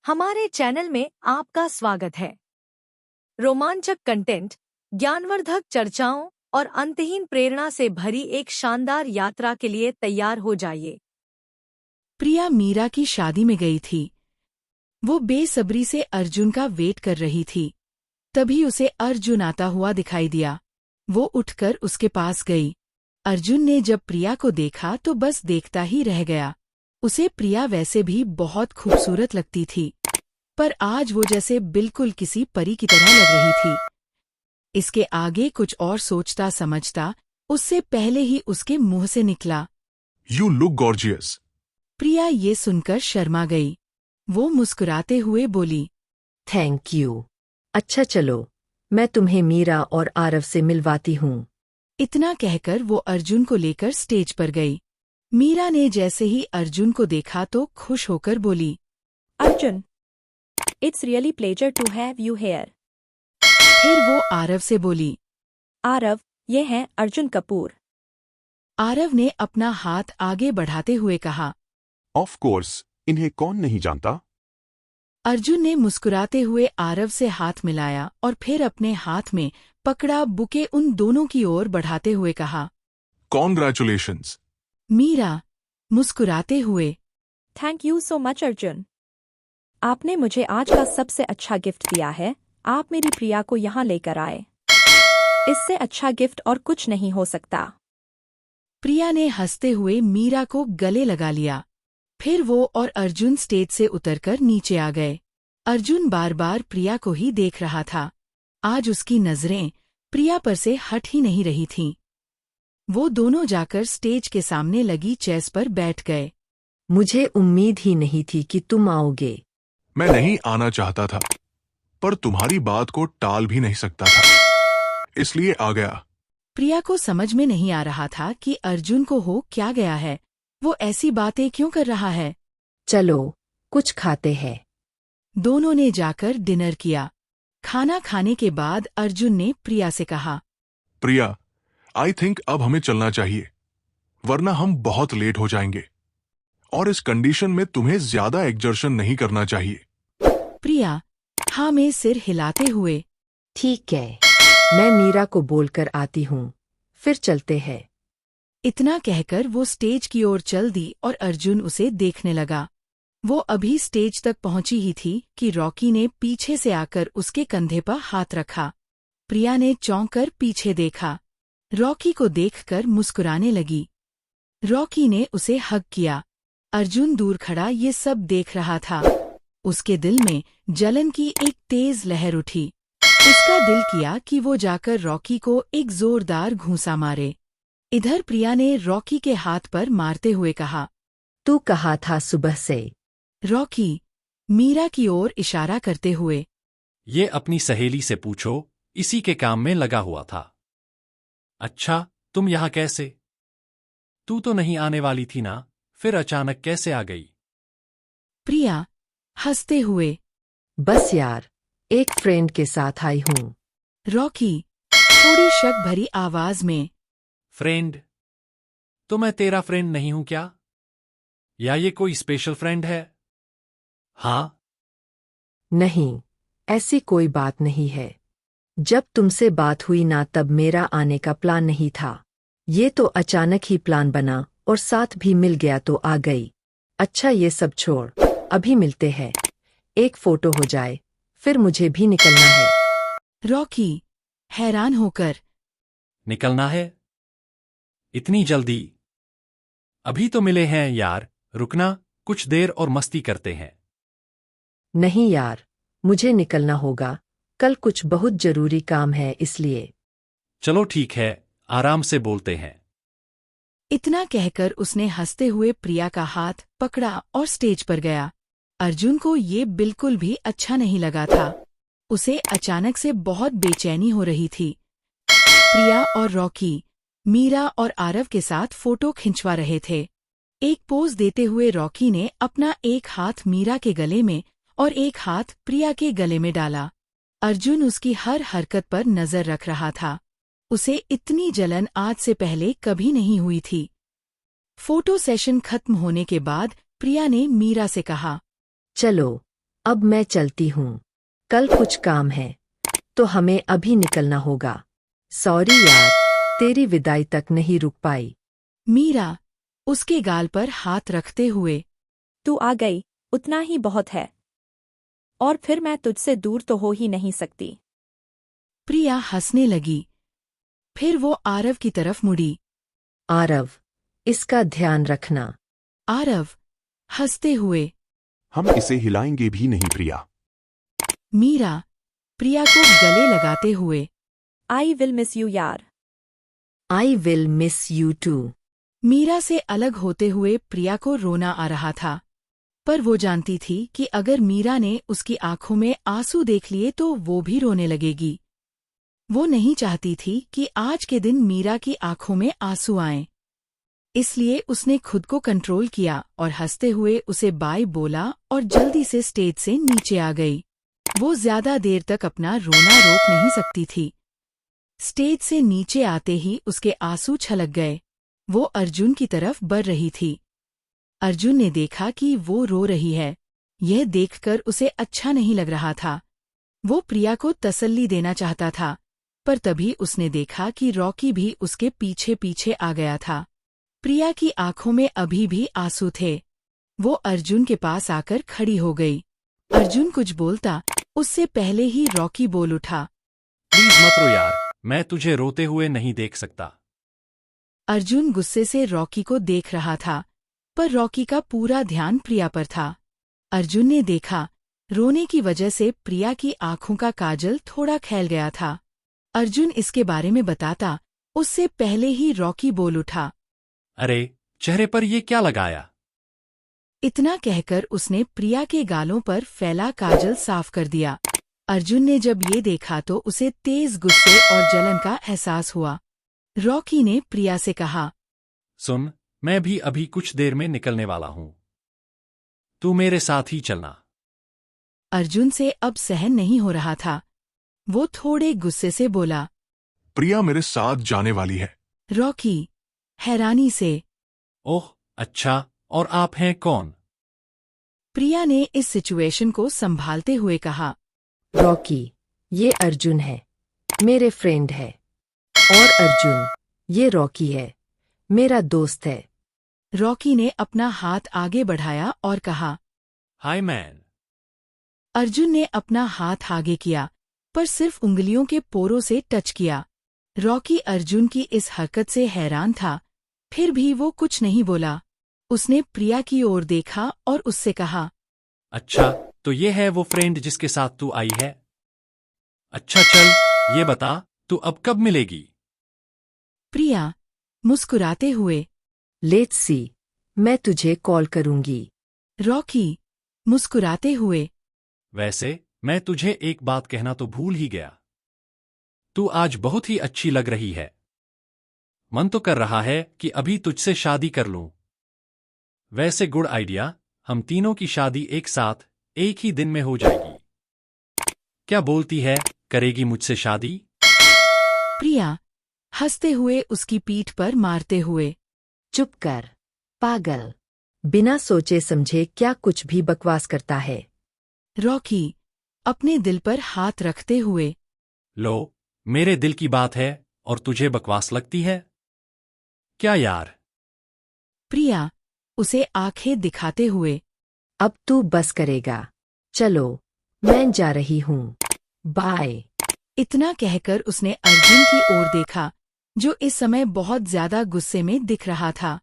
हमारे चैनल में आपका स्वागत है। रोमांचक कंटेंट, ज्ञानवर्धक चर्चाओं और अंतहीन प्रेरणा से भरी एक शानदार यात्रा के लिए तैयार हो जाइए। प्रिया मीरा की शादी में गई थी। वो बेसब्री से अर्जुन का वेट कर रही थी। तभी उसे अर्जुन आता हुआ दिखाई दिया। वो उठकर उसके पास गई। अर्जुन ने जब प्रिया को देखा तो बस देखता ही रह गया। उसे प्रिया वैसे भी बहुत खूबसूरत लगती थी, पर आज वो जैसे बिल्कुल किसी परी की तरह लग रही थी। इसके आगे कुछ और सोचता समझता उससे पहले ही उसके मुंह से निकला, You look gorgeous. प्रिया ये सुनकर शर्मा गई। वो मुस्कुराते हुए बोली, थैंक यू। अच्छा चलो, मैं तुम्हें मीरा और आरव से मिलवाती हूँ। इतना कहकर वो अर्जुन को लेकर स्टेज पर गई। मीरा ने जैसे ही अर्जुन को देखा तो खुश होकर बोली, Arjun, it's really pleasure to have you here. फिर वो आरव से बोली। आरव, ये हैं अर्जुन कपूर। आरव ने अपना हाथ आगे बढ़ाते हुए कहा। Of course, इन्हें कौन नहीं जानता? अर्जुन ने मुस्कुराते हुए आरव से हाथ मिलाया और फिर अपने हाथ में पकड़ा बुके उन दोनों की ओर बढ़ाते हुए कहा। Congratulations. मीरा मुस्कुराते हुए, thank you so much Arjun. आपने मुझे आज का सबसे अच्छा गिफ्ट दिया है। आप मेरी प्रिया को यहाँ लेकर आए। इससे अच्छा गिफ्ट और कुछ नहीं हो सकता। प्रिया ने हंसते हुए मीरा को गले लगा लिया। फिर वो और अर्जुन स्टेज से उतरकर नीचे आ गए। अर्जुन बार बार प्रिया को ही देख रहा था। आज उसकी नजरें प्रिया पर से हट ही नहीं रही थीं। वो दोनों जाकर स्टेज के सामने लगी चेस पर बैठ गए। मुझे उम्मीद ही नहीं थी कि तुम आओगे। मैं नहीं आना चाहता था, पर तुम्हारी बात को टाल भी नहीं सकता था, इसलिए आ गया। प्रिया को समझ में नहीं आ रहा था कि अर्जुन को हो क्या गया है। वो ऐसी बातें क्यों कर रहा है। चलो, कुछ खाते हैं। दोनों ने जाकर डिनर किया। खाना खाने के बाद अर्जुन ने प्रिया से कहा, प्रिया, आई थिंक अब हमें चलना चाहिए, वरना हम बहुत लेट हो जाएंगे। और इस कंडीशन में तुम्हें ज्यादा एक्सर्शन नहीं करना चाहिए। प्रिया हाँ में सिर हिलाते हुए, ठीक है, मैं मीरा को बोलकर आती हूँ, फिर चलते हैं। इतना कहकर वो स्टेज की ओर चल दी और अर्जुन उसे देखने लगा। वो अभी स्टेज तक पहुंची ही थी कि रॉकी ने पीछे से आकर उसके कंधे पर हाथ रखा। प्रिया ने चौंक कर पीछे देखा। रॉकी को देखकर मुस्कुराने लगी। रॉकी ने उसे हग किया। अर्जुन दूर खड़ा ये सब देख रहा था। उसके दिल में जलन की एक तेज लहर उठी। उसका दिल किया कि वो जाकर रॉकी को एक जोरदार घूंसा मारे। इधर प्रिया ने रॉकी के हाथ पर मारते हुए कहा, तू कहा था सुबह से। रॉकी मीरा की ओर इशारा करते हुए, ये अपनी सहेली से पूछो, इसी के काम में लगा हुआ था। अच्छा, तुम यहाँ कैसे? तू तो नहीं आने वाली थी ना, फिर अचानक कैसे आ गई? प्रिया हंसते हुए, बस यार, एक फ्रेंड के साथ आई हूँ। रॉकी थोड़ी शक भरी आवाज में, फ्रेंड? तो मैं तेरा फ्रेंड नहीं हूं क्या? या ये कोई स्पेशल फ्रेंड है? हाँ? नहीं, ऐसी कोई बात नहीं है। जब तुमसे बात हुई ना तब मेरा आने का प्लान नहीं था। ये तो अचानक ही प्लान बना और साथ भी मिल गया तो आ गई। अच्छा ये सब छोड़, अभी मिलते हैं। एक फोटो हो जाए, फिर मुझे भी निकलना है। रॉकी हैरान होकर, निकलना है? इतनी जल्दी? अभी तो मिले हैं यार, रुकना, कुछ देर और मस्ती करते हैं। नहीं यार, मुझे निकलना होगा, कल कुछ बहुत जरूरी काम है इसलिए। चलो ठीक है, आराम से बोलते हैं। इतना कहकर उसने हंसते हुए प्रिया का हाथ पकड़ा और स्टेज पर गया। अर्जुन को ये बिल्कुल भी अच्छा नहीं लगा था। उसे अचानक से बहुत बेचैनी हो रही थी। प्रिया और रॉकी मीरा और आरव के साथ फोटो खिंचवा रहे थे। एक पोज देते हुए रॉकी ने अपना एक हाथ मीरा के गले में और एक हाथ प्रिया के गले में डाला। अर्जुन उसकी हर हरकत पर नजर रख रहा था। उसे इतनी जलन आज से पहले कभी नहीं हुई थी। फोटो सेशन खत्म होने के बाद प्रिया ने मीरा से कहा, चलो अब मैं चलती हूँ, कल कुछ काम है, तो हमें अभी निकलना होगा। सॉरी यार, तेरी विदाई तक नहीं रुक पाई। मीरा उसके गाल पर हाथ रखते हुए, तू आ गई, उतना ही बहुत है। और फिर मैं तुझसे दूर तो हो ही नहीं सकती। प्रिया हंसने लगी। फिर वो आरव की तरफ मुड़ी। आरव, इसका ध्यान रखना। आरव हंसते हुए, हम इसे हिलाएंगे भी नहीं प्रिया। मीरा प्रिया को गले लगाते हुए, आई विल मिस यू यार। I will miss you too. Meera से अलग होते हुए प्रिया को रोना आ रहा था, पर वो जानती थी कि अगर मीरा ने उसकी आंखों में आंसू देख लिए तो वो भी रोने लगेगी। वो नहीं चाहती थी कि आज के दिन मीरा की आंखों में आंसू आएं। इसलिए उसने खुद को कंट्रोल किया और हंसते हुए उसे बाय बोला और जल्दी से स्टेज से नीचे आ गई। वो ज्यादा देर तक अपना रोना रोक नहीं सकती थी। स्टेज से नीचे आते ही उसके आंसू छलक गए। वो अर्जुन की तरफ बढ़ रही थी। अर्जुन ने देखा कि वो रो रही है। यह देखकर उसे अच्छा नहीं लग रहा था। वो प्रिया को तसल्ली देना चाहता था, पर तभी उसने देखा कि रॉकी भी उसके पीछे पीछे आ गया था। प्रिया की आंखों में अभी भी आंसू थे। वो अर्जुन के पास आकर खड़ी हो गई। अर्जुन कुछ बोलता उससे पहले ही रॉकी बोल उठा, प्लीज मत रो यार, मैं तुझे रोते हुए नहीं देख सकता। अर्जुन गुस्से से रॉकी को देख रहा था, पर रॉकी का पूरा ध्यान प्रिया पर था। अर्जुन ने देखा, रोने की वजह से प्रिया की आंखों का काजल थोड़ा फैल गया था। अर्जुन इसके बारे में बताता उससे पहले ही रॉकी बोल उठा, अरे, चेहरे पर ये क्या लगाया? इतना कहकर उसने प्रिया के गालों पर फैला काजल साफ कर दिया। अर्जुन ने जब ये देखा तो उसे तेज गुस्से और जलन का एहसास हुआ। रॉकी ने प्रिया से कहा, सुन, मैं भी अभी कुछ देर में निकलने वाला हूं। तू मेरे साथ ही चलना। अर्जुन से अब सहन नहीं हो रहा था। वो थोड़े गुस्से से बोला, प्रिया मेरे साथ जाने वाली है। रॉकी हैरानी से, ओह अच्छा, और आप हैं कौन? प्रिया ने इस सिचुएशन को संभालते हुए कहा, रॉकी, ये अर्जुन है, मेरे फ्रेंड है। और अर्जुन, ये रॉकी है, मेरा दोस्त है। रॉकी ने अपना हाथ आगे बढ़ाया और कहा, हाय मैन। अर्जुन ने अपना हाथ आगे किया, पर सिर्फ उंगलियों के पोरों से टच किया। रॉकी अर्जुन की इस हरकत से हैरान था, फिर भी वो कुछ नहीं बोला। उसने प्रिया की ओर देखा और उससे कहा, अच्छा, तो ये है वो फ्रेंड जिसके साथ तू आई है? अच्छा चल, ये बता, तू अब कब मिलेगी? प्रिया मुस्कुराते हुए, लेट्स सी, मैं तुझे कॉल करूंगी। रॉकी मुस्कुराते हुए, वैसे मैं तुझे एक बात कहना तो भूल ही गया। तू आज बहुत ही अच्छी लग रही है। मन तो कर रहा है कि अभी तुझसे शादी कर लूं। वैसे गुड आइडिया, हम तीनों की शादी एक साथ एक ही दिन में हो जाएगी। क्या बोलती है, करेगी मुझसे शादी? प्रिया हंसते हुए उसकी पीठ पर मारते हुए, चुप कर, पागल। बिना सोचे समझे क्या कुछ भी बकवास करता है। रॉकी अपने दिल पर हाथ रखते हुए, लो, मेरे दिल की बात है और तुझे बकवास लगती है? क्या यार? प्रिया उसे आंखें दिखाते हुए, अब तू बस करेगा। चलो, मैं जा रही हूँ, बाय। इतना कहकर उसने अर्जुन की ओर देखा, जो इस समय बहुत ज्यादा गुस्से में दिख रहा था।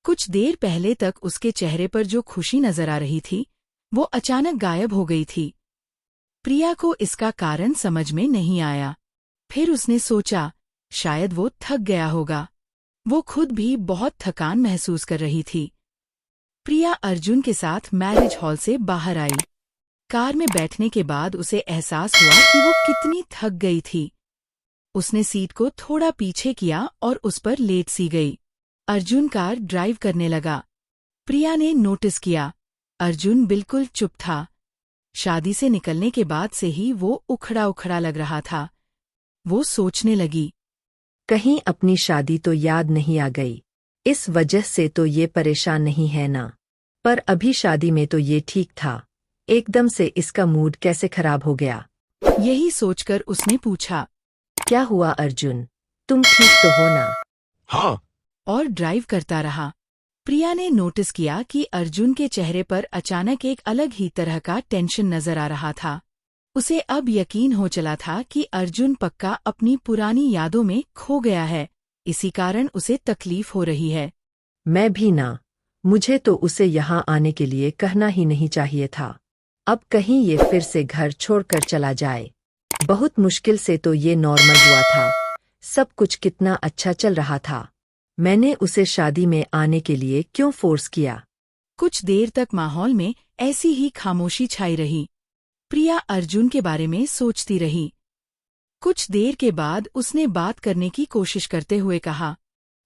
कुछ देर पहले तक उसके चेहरे पर जो खुशी नजर आ रही थी, वो अचानक गायब हो गई थी। प्रिया को इसका कारण समझ में नहीं आया। फिर उसने सोचा, शायद वो थक गया होगा। वो खुद भी बहुत थकान महसूस कर रही थी। प्रिया अर्जुन के साथ मैरिज हॉल से बाहर आई। कार में बैठने के बाद उसे एहसास हुआ कि वो कितनी थक गई थी। उसने सीट को थोड़ा पीछे किया और उस पर लेट सी गई। अर्जुन कार ड्राइव करने लगा। प्रिया ने नोटिस किया, अर्जुन बिल्कुल चुप था। शादी से निकलने के बाद से ही वो उखड़ा उखड़ा लग रहा था। वो सोचने लगी, कहीं अपनी शादी तो याद नहीं आ गई। इस वजह से तो ये परेशान नहीं है ना। पर अभी शादी में तो ये ठीक था। एकदम से इसका मूड कैसे खराब हो गया? यही सोचकर उसने पूछा। क्या हुआ अर्जुन, तुम ठीक तो हो ना? हाँ। और ड्राइव करता रहा। प्रिया ने नोटिस किया कि अर्जुन के चेहरे पर अचानक एक अलग ही तरह का टेंशन नजर आ रहा था। उसे अब यकीन हो चला था कि अर्जुन पक्का अपनी पुरानी यादों में खो गया है, इसी कारण उसे तकलीफ हो रही है। मैं भी ना, मुझे तो उसे यहाँ आने के लिए कहना ही नहीं चाहिए था। अब कहीं ये फिर से घर छोड़कर चला जाए। बहुत मुश्किल से तो ये नॉर्मल हुआ था, सब कुछ कितना अच्छा चल रहा था। मैंने उसे शादी में आने के लिए क्यों फोर्स किया? कुछ देर तक माहौल में ऐसी ही खामोशी छाई रही। प्रिया अर्जुन के बारे में सोचती रही। कुछ देर के बाद उसने बात करने की कोशिश करते हुए कहा,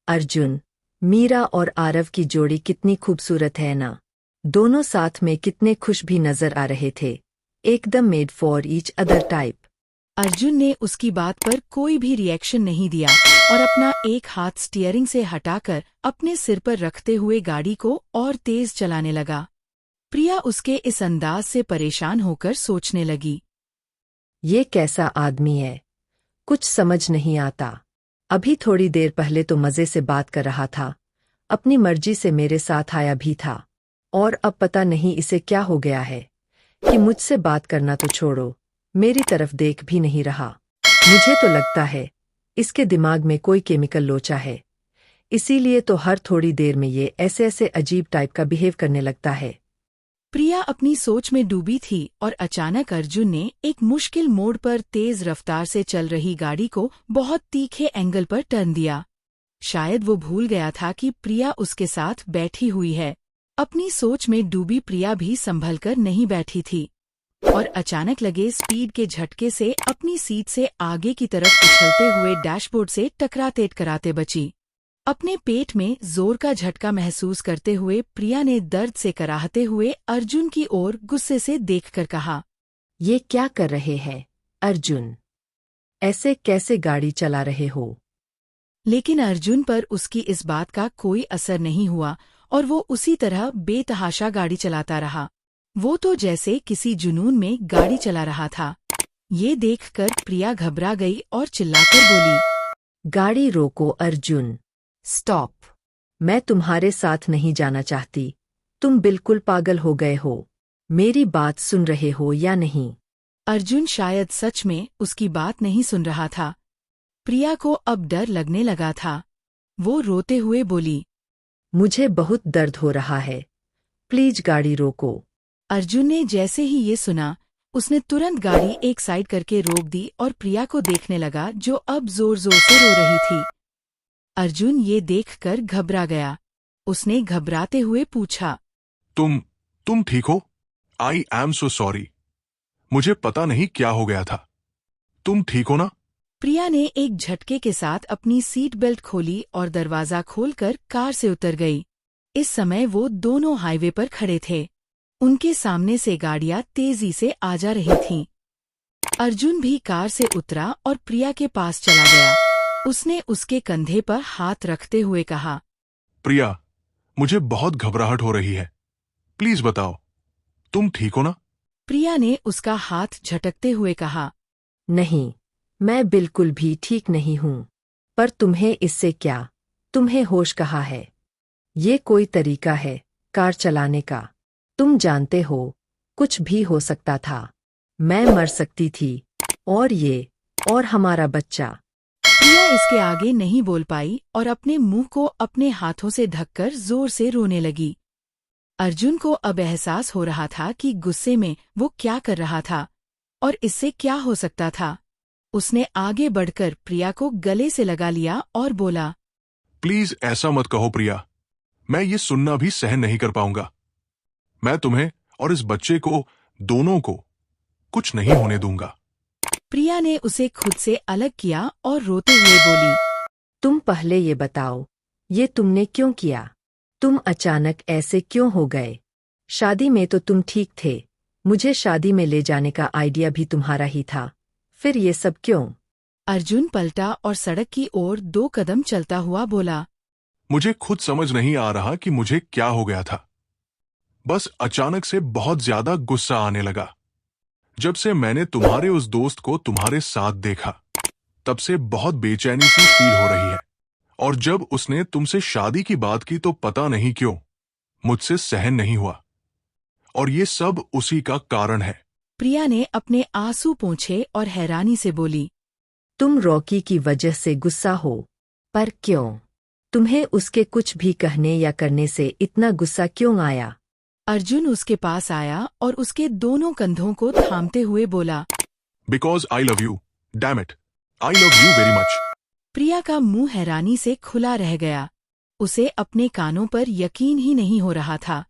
अर्जुन, मीरा और आरव की जोड़ी कितनी खूबसूरत है ना? दोनों साथ में कितने खुश भी नजर आ रहे थे, एकदम made for each other type. Arjun ने उसकी बात पर कोई भी रिएक्शन नहीं दिया और अपना एक हाथ स्टीयरिंग से हटाकर अपने सिर पर रखते हुए गाड़ी को और तेज चलाने लगा। प्रिया उसके इस अंदाज से परेशान होकर सोचने लगी, ये कैसा आदमी है, कुछ समझ नहीं आता। अभी थोड़ी देर पहले तो मजे से बात कर रहा था, अपनी मर्जी से मेरे साथ आया भी था, और अब पता नहीं इसे क्या हो गया है कि मुझसे बात करना तो छोड़ो, मेरी तरफ देख भी नहीं रहा। मुझे तो लगता है इसके दिमाग में कोई केमिकल लोचा है, इसीलिए तो हर थोड़ी देर में ये ऐसे ऐसे अजीब टाइप का बिहेव करने लगता है। प्रिया अपनी सोच में डूबी थी और अचानक अर्जुन ने एक मुश्किल मोड़ पर तेज रफ्तार से चल रही गाड़ी को बहुत तीखे एंगल पर टर्न दिया। शायद वो भूल गया था कि प्रिया उसके साथ बैठी हुई है। अपनी सोच में डूबी प्रिया भी संभल कर नहीं बैठी थी और अचानक लगे स्पीड के झटके से अपनी सीट से आगे की तरफ उछलते हुए डैशबोर्ड से टकराते बची। अपने पेट में जोर का झटका महसूस करते हुए प्रिया ने दर्द से कराहते हुए अर्जुन की ओर गुस्से से देखकर कहा, ये क्या कर रहे हैं अर्जुन? ऐसे कैसे गाड़ी चला रहे हो? लेकिन अर्जुन पर उसकी इस बात का कोई असर नहीं हुआ और वो उसी तरह बेतहाशा गाड़ी चलाता रहा। वो तो जैसे किसी जुनून में गाड़ी चला रहा था। ये देखकर प्रिया घबरा गई और चिल्लाकर बोली, गाड़ी रोको अर्जुन, स्टॉप। मैं तुम्हारे साथ नहीं जाना चाहती, तुम बिल्कुल पागल हो गए हो। मेरी बात सुन रहे हो या नहीं? अर्जुन शायद सच में उसकी बात नहीं सुन रहा था। प्रिया को अब डर लगने लगा था। वो रोते हुए बोली, मुझे बहुत दर्द हो रहा है, प्लीज गाड़ी रोको। अर्जुन ने जैसे ही ये सुना, उसने तुरंत गाड़ी एक साइड करके रोक दी और प्रिया को देखने लगा जो अब जोर जोर से रो रही थी। अर्जुन ये देखकर घबरा गया। उसने घबराते हुए पूछा, तुम ठीक हो? आई एम सो सॉरी, मुझे पता नहीं क्या हो गया था। तुम ठीक हो ना? प्रिया ने एक झटके के साथ अपनी सीट बेल्ट खोली और दरवाजा खोलकर कार से उतर गई। इस समय वो दोनों हाईवे पर खड़े थे। उनके सामने से गाड़ियां तेजी से आ जा रही थीं। अर्जुन भी कार से उतरा और प्रिया के पास चला गया। उसने उसके कंधे पर हाथ रखते हुए कहा, प्रिया, मुझे बहुत घबराहट हो रही है, प्लीज बताओ, तुम ठीक हो ना? प्रिया ने उसका हाथ झटकते हुए कहा, नहीं, मैं बिल्कुल भी ठीक नहीं हूँ। पर तुम्हें इससे क्या? तुम्हें होश कहाँ है? ये कोई तरीका है कार चलाने का? तुम जानते हो, कुछ भी हो सकता था। मैं मर सकती थी, और हमारा बच्चा। प्रिया इसके आगे नहीं बोल पाई और अपने मुंह को अपने हाथों से ढककर जोर से रोने लगी। अर्जुन को अब एहसास हो रहा था कि गुस्से में वो क्या कर रहा था और इससे क्या हो सकता था। उसने आगे बढ़कर प्रिया को गले से लगा लिया और बोला, प्लीज ऐसा मत कहो प्रिया, मैं ये सुनना भी सहन नहीं कर पाऊंगा। मैं तुम्हें और इस बच्चे को, दोनों को, कुछ नहीं होने दूंगा। प्रिया ने उसे खुद से अलग किया और रोते हुए बोली, तुम पहले ये बताओ, ये तुमने क्यों किया? तुम अचानक ऐसे क्यों हो गए? शादी में तो तुम ठीक थे, मुझे शादी में ले जाने का आइडिया भी तुम्हारा ही था, फिर ये सब क्यों? अर्जुन पलटा और सड़क की ओर 2 कदम चलता हुआ बोला, मुझे खुद समझ नहीं आ रहा कि मुझे क्या हो गया था। बस अचानक से बहुत ज्यादा गुस्सा आने लगा। जब से मैंने तुम्हारे उस दोस्त को तुम्हारे साथ देखा, तब से बहुत बेचैनी सी फील हो रही है। और जब उसने तुमसे शादी की बात की तो पता नहीं क्यों मुझसे सहन नहीं हुआ। और ये सब उसी का कारण है। प्रिया ने अपने आंसू पोंछे और हैरानी से बोली, तुम रॉकी की वजह से गुस्सा हो, पर क्यों? तुम्हें उसके कुछ भी कहने या करने से इतना गुस्सा क्यों आया? अर्जुन उसके पास आया और उसके दोनों कंधों को थामते हुए बोला, because I love you, damn it, I love you very much. Priya का मुंह हैरानी से खुला रह गया। उसे अपने कानों पर यकीन ही नहीं हो रहा था।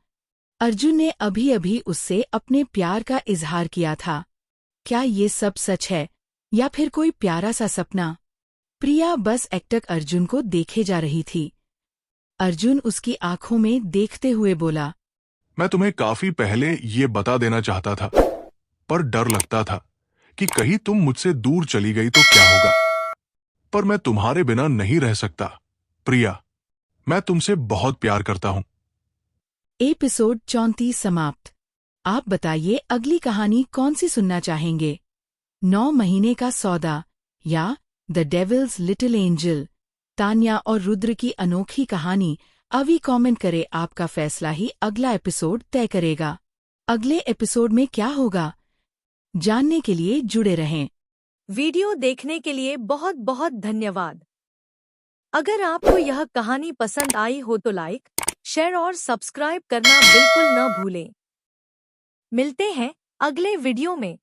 अर्जुन ने अभी अभी उससे अपने प्यार का इजहार किया था। क्या ये सब सच है या फिर कोई प्यारा सा सपना? प्रिया बस एकटक अर्जुन को देखे जा रही थी। अर्जुन उसकी आंखों में देखते हुए बोला, मैं तुम्हें काफी पहले ये बता देना चाहता था, पर डर लगता था कि कहीं तुम मुझसे दूर चली गई तो क्या होगा। पर मैं तुम्हारे बिना नहीं रह सकता प्रिया, मैं तुमसे बहुत प्यार करता हूं। एपिसोड 34 समाप्त। आप बताइए अगली कहानी कौन सी सुनना चाहेंगे? 9 महीने का सौदा या the devil's little angel? Tanya और रुद्र की अनोखी कहानी? अभी कमेंट करें, आपका फैसला ही अगला एपिसोड तय करेगा। अगले एपिसोड में क्या होगा जानने के लिए जुड़े रहें। वीडियो देखने के लिए बहुत बहुत धन्यवाद। अगर आपको यह कहानी पसंद आई हो तो लाइक, शेयर और सब्सक्राइब करना बिल्कुल न भूलें। मिलते हैं अगले वीडियो में।